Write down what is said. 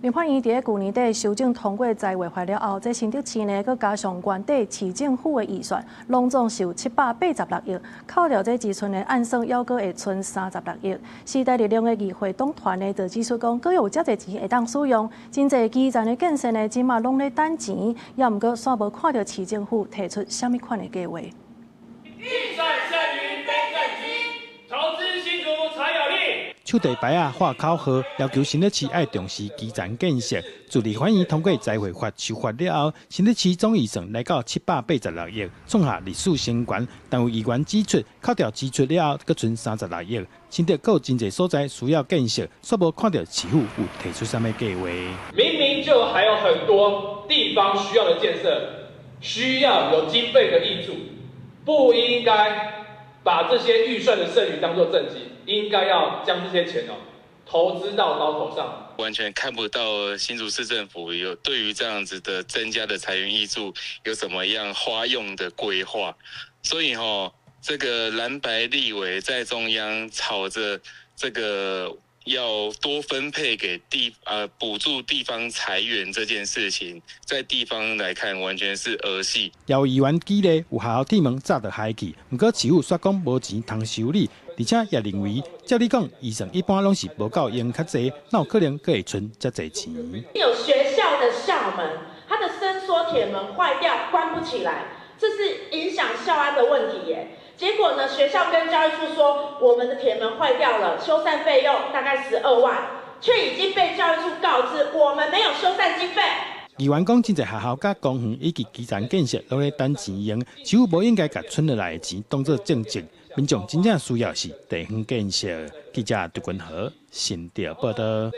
立法院在去年底修正通過財劃法了後，這新竹市呢，佮加上原底市政府的預算，攏總是有786億，扣掉這支村的暗算，猶閣會剩36億。時代力量的議會黨團呢，就指出講，閣有遮濟錢會當使用，真濟基層的建設呢，今嘛攏咧等錢，也毋過煞無看到市政府提出啥物款的計劃。預算剩餘非正經，投資新竹才有力。手提牌啊，畫口號，要求新竹市愛重視基層建設。自立法院通過財劃法修法了後，新竹市總預算來到786億，創下歷史新高。但有議員指出，扣掉支出了後，閣剩36億。新竹閣有真濟所在需要建設，煞無看到市府有提出啥物計劃。明明就還有很多地方需要的建設，需要有經費的挹注，不應該把這些預算的剩餘當作政績，應該要將這些錢投資到刀口上。完全看不到新竹市政府有對於這樣子的增加的財源挹注有什麼樣花用的規劃，所以這個藍白立委在中央吵着這個要多分配給補助地方財源這件事情，在地方來看完全是兒戲。有議員舉例有學校鐵門早就壞去，不過市府說講無錢通修理，而且也認為照你講，預算一般攏是無夠用較濟，哪有可能閣會存遮濟錢？有學校的校門，它的伸縮鐵門壞掉，關不起來，這是影響校安的問題耶。結果呢，學校跟教育處說，我們的鐵門壞掉了，修繕費用大概12萬，卻已經被教育處告知我們沒有修繕經費。議員講，真濟學校、甲公園以及基層建設攏咧等錢用，市府無應該把存落來的錢當作政績，民眾真正需要是地方建設。記者杜君豪，新竹報道。